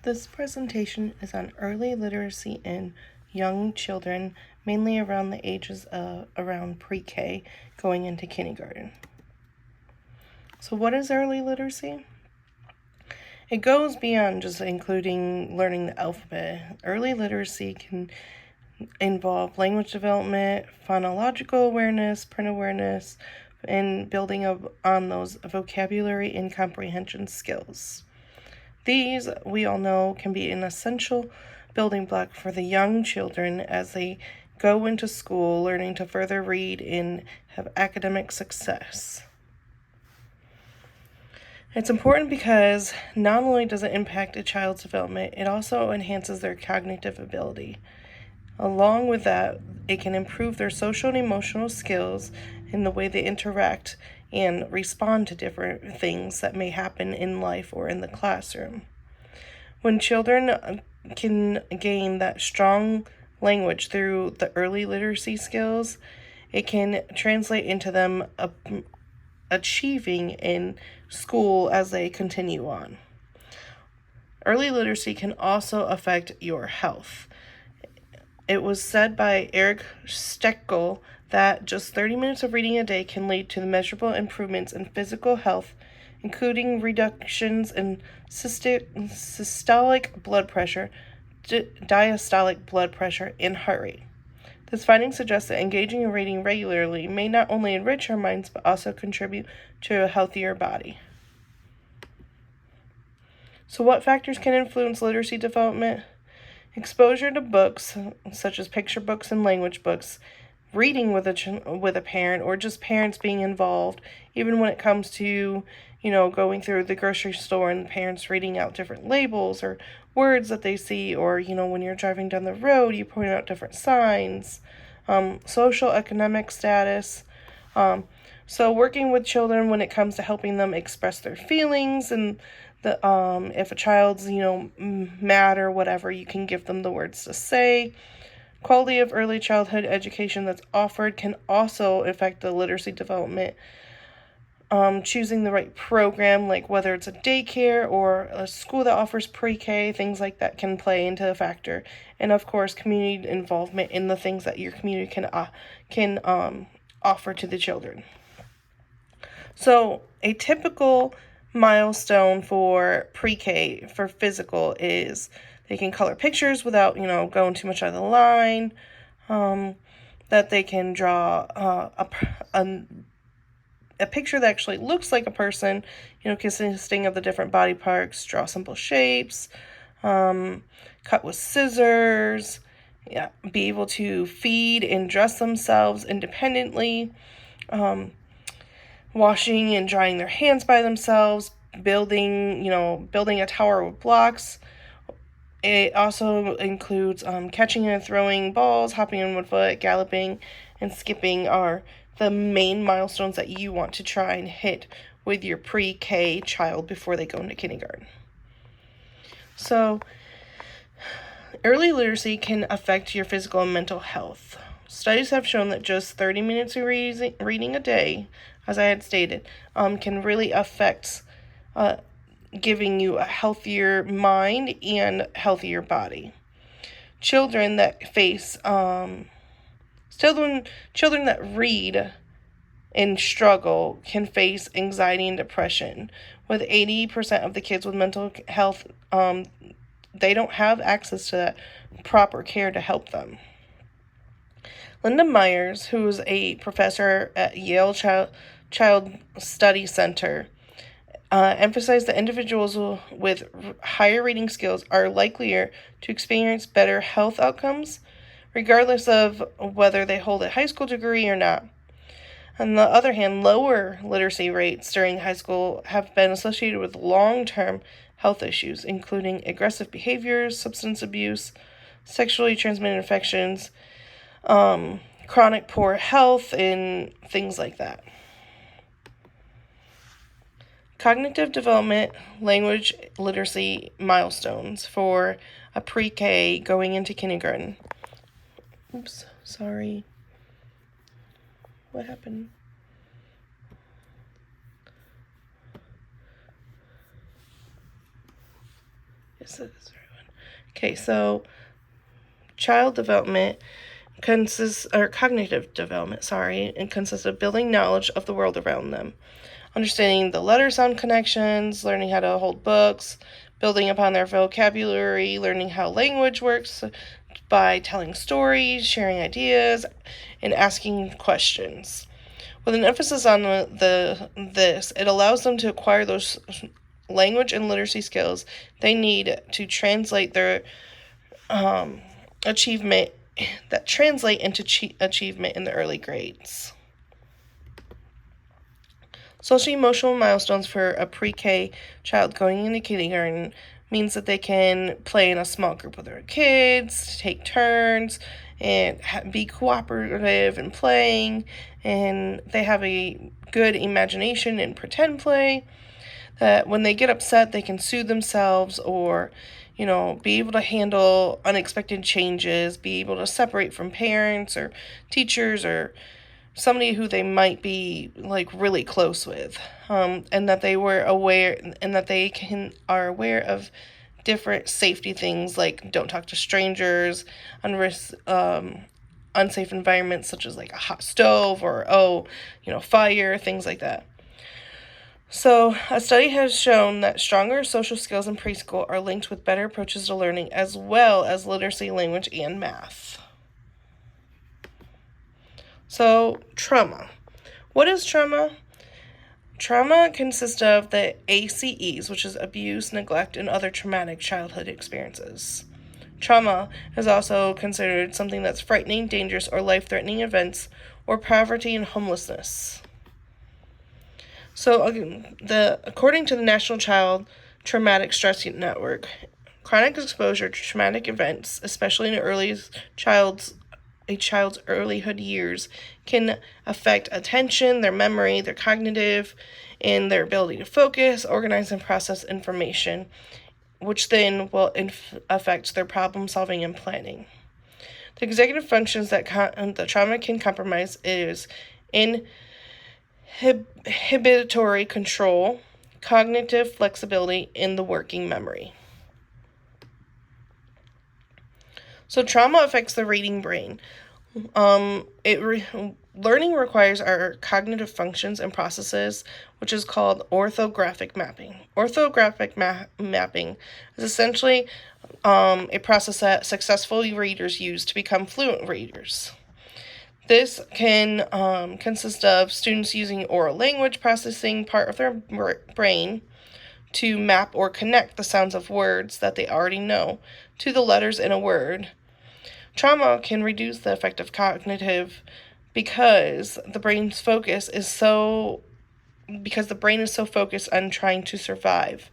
This presentation is on early literacy in young children, mainly around the ages of around pre-K going into kindergarten. So what is early literacy? It goes beyond just including learning the alphabet. Early literacy can involve language development, phonological awareness, print awareness, and building up on those vocabulary and comprehension skills. These, we all know, can be an essential building block for the young children as they go into school, learning to further read and have academic success. It's important because not only does it impact a child's development, it also enhances their cognitive ability. Along with that, it can improve their social and emotional skills in the way they interact and respond to different things that may happen in life or in the classroom. When children can gain that strong language through the early literacy skills, it can translate into them achieving in school as they continue on. Early literacy can also affect your health. It was said by Eric Steckel that just 30 minutes of reading a day can lead to measurable improvements in physical health, including reductions in systolic blood pressure, diastolic blood pressure, and heart rate. This finding suggests that engaging in reading regularly may not only enrich our minds but also contribute to a healthier body. So what factors can influence literacy development? Exposure to books, such as picture books and language books, reading with a parent, or just parents being involved, even when it comes to, going through the grocery store and parents reading out different labels or words that they see, or, when you're driving down the road, you point out different signs, social economic status. So working with children when it comes to helping them express their feelings, and if a child's, mad or whatever, you can give them the words to say. Quality of early childhood education that's offered can also affect the literacy development. Choosing the right program, like whether it's a daycare or a school that offers pre-K, things like that can play into a factor. And of course, community involvement in the things that your community can offer to the children. So a typical milestone for pre-K for physical is they can color pictures without, going too much out of the line, that they can draw a picture that actually looks like a person, consisting of the different body parts, draw simple shapes, cut with scissors, be able to feed and dress themselves independently, washing and drying their hands by themselves, building a tower with blocks. It also includes catching and throwing balls, hopping on 1 foot, galloping, and skipping are the main milestones that you want to try and hit with your pre-K child before they go into kindergarten. So, early literacy can affect your physical and mental health. Studies have shown that just 30 minutes of reading a day, as I had stated, can really affect giving you a healthier mind and healthier body. Children that read and struggle can face anxiety and depression. With 80% of the kids with mental health, they don't have access to that proper care to help them. Linda Myers, who's a professor at Yale Child Study Center, emphasized that individuals with higher reading skills are likelier to experience better health outcomes, regardless of whether they hold a high school degree or not. On the other hand, lower literacy rates during high school have been associated with long-term health issues, including aggressive behaviors, substance abuse, sexually transmitted infections, chronic poor health, and things like that. Cognitive development, language literacy milestones for a pre-K going into kindergarten. Oops, sorry. What happened? Okay, so child development cognitive development, and consists of building knowledge of the world around them, understanding the letter sound connections, learning how to hold books, building upon their vocabulary, learning how language works by telling stories, sharing ideas, and asking questions. With an emphasis on this, it allows them to acquire those language and literacy skills they need to translate their achievement that translate into achievement in the early grades. Social emotional milestones for a pre-K child going into kindergarten means that they can play in a small group with their kids, take turns, and be cooperative in playing, and they have a good imagination and pretend play. That when they get upset, they can soothe themselves, or be able to handle unexpected changes, be able to separate from parents or teachers or somebody who they might be really close with, and that they were aware and that they are aware of different safety things, like don't talk to strangers, unsafe environments such as a hot stove or fire, things like that. So, a study has shown that stronger social skills in preschool are linked with better approaches to learning, as well as literacy, language, and math. So, trauma. What is trauma? Trauma consists of the ACEs, which is abuse, neglect, and other traumatic childhood experiences. Trauma is also considered something that's frightening, dangerous, or life-threatening events, or poverty and homelessness. So, according to the National Child Traumatic Stress Network, chronic exposure to traumatic events, especially in a child's earlyhood years, can affect attention, their memory, their cognitive, and their ability to focus, organize, and process information, which then will affect their problem solving and planning. The executive functions that the trauma can compromise is inhibitory control, cognitive flexibility, and the working memory. So trauma affects the reading brain. Learning requires our cognitive functions and processes, which is called orthographic mapping. Orthographic mapping is essentially a process that successful readers use to become fluent readers. This can consist of students using oral language processing part of their brain to map or connect the sounds of words that they already know to the letters in a word. Trauma can reduce the effect of cognitive because the brain is so focused on trying to survive.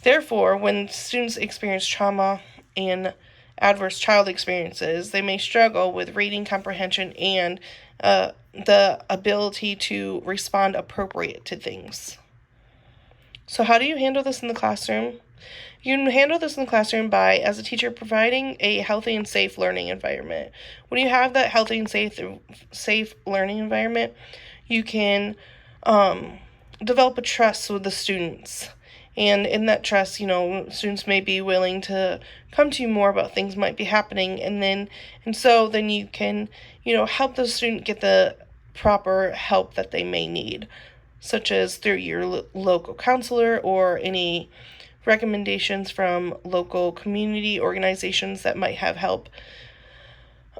Therefore, when students experience trauma and adverse child experiences, they may struggle with reading comprehension and the ability to respond appropriate to things. So how do you handle this in the classroom? You can handle this in the classroom by, as a teacher, providing a healthy and safe learning environment. When you have that healthy and safe learning environment, you can develop a trust with the students. And in that trust, students may be willing to come to you more about things might be happening, and so you can, help the student get the proper help that they may need, such as through your local counselor or any recommendations from local community organizations that might have help.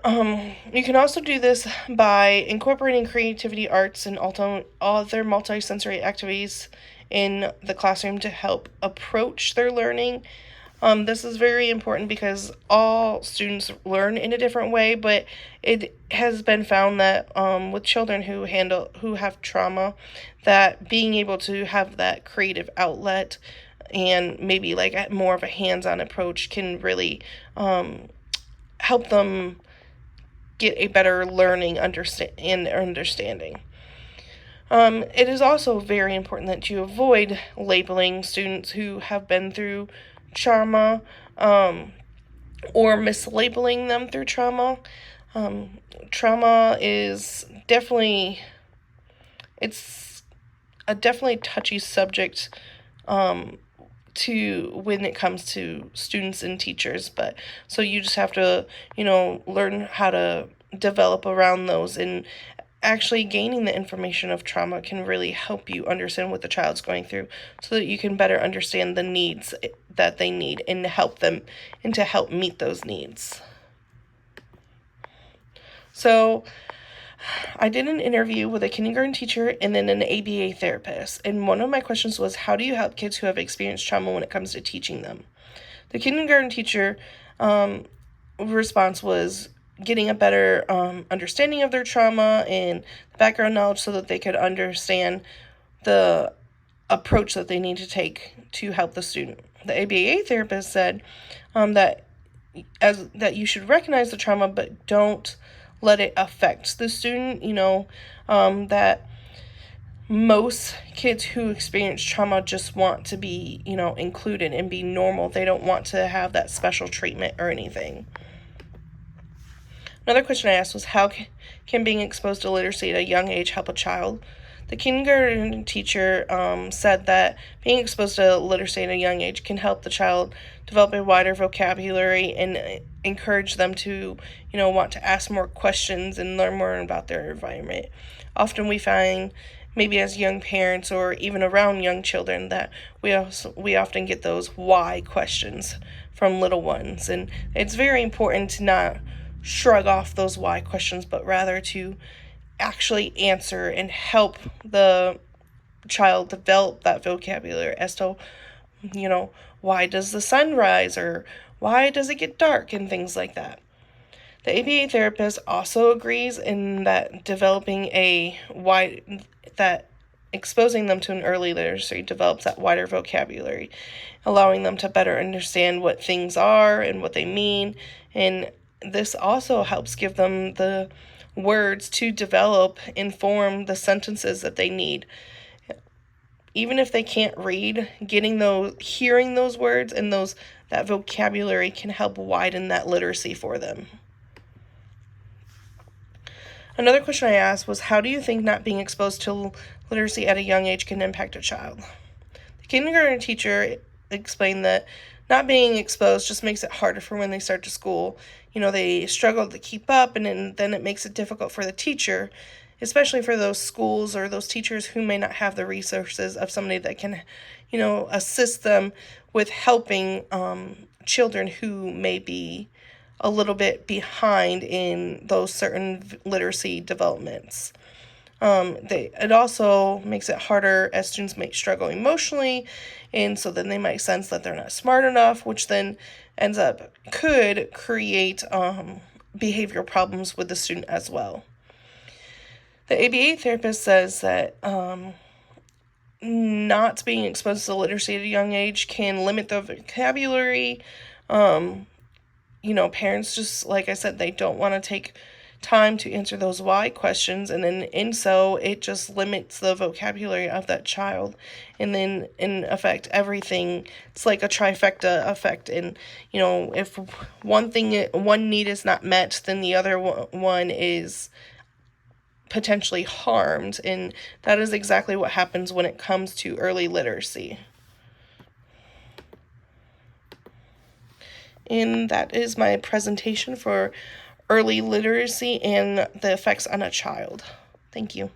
You can also do this by incorporating creativity, arts, and other multisensory activities in the classroom to help approach their learning. This is very important because all students learn in a different way, but it has been found that with children who have trauma, that being able to have that creative outlet and maybe more of a hands-on approach can really help them get a better learning understanding. It is also very important that you avoid labeling students who have been through trauma or mislabeling them through trauma. Trauma is definitely a touchy subject to when it comes to students and teachers. But so you just have to, learn how to develop around those, and actually gaining the information of trauma can really help you understand what the child's going through, so that you can better understand the needs that they need and to help meet those needs. So I did an interview with a kindergarten teacher and then an ABA therapist, and one of my questions was, how do you help kids who have experienced trauma when it comes to teaching them? The kindergarten teacher response was getting a better understanding of their trauma and background knowledge, so that they could understand the approach that they need to take to help the student. The ABA therapist said that you should recognize the trauma, but don't let it affect the student. That most kids who experience trauma just want to be, included and be normal. They don't want to have that special treatment or anything. Another question I asked was, how can being exposed to literacy at a young age help a child? The kindergarten teacher said that being exposed to literacy at a young age can help the child develop a wider vocabulary and encourage them to, want to ask more questions and learn more about their environment. Often we find, maybe as young parents or even around young children, that we often get those why questions from little ones, and it's very important to not shrug off those why questions, but rather to actually answer and help the child develop that vocabulary as to, why does the sun rise, or why does it get dark, and things like that. The ABA therapist also agrees in that exposing them to an early literacy develops that wider vocabulary, allowing them to better understand what things are and what they mean, and this also helps give them the words to develop and form the sentences that they need. Even if they can't read, hearing those words and that vocabulary can help widen that literacy for them. Another question I asked was, how do you think not being exposed to literacy at a young age can impact a child? The kindergarten teacher explained that not being exposed just makes it harder for when they start to school. They struggle to keep up, and then it makes it difficult for the teacher, especially for those schools or those teachers who may not have the resources of somebody that can, assist them with helping children who may be a little bit behind in those certain literacy developments. It also makes it harder as students may struggle emotionally, and so then they might sense that they're not smart enough, which then could create behavioral problems with the student as well. The ABA therapist says that not being exposed to literacy at a young age can limit the vocabulary. Parents, just like I said, they don't want to take time to answer those why questions, and then so it just limits the vocabulary of that child, and then in effect everything, it's like a trifecta effect, and if one need is not met, then the other one is potentially harmed, and that is exactly what happens when it comes to early literacy. And that is my presentation for early literacy and the effects on a child. Thank you.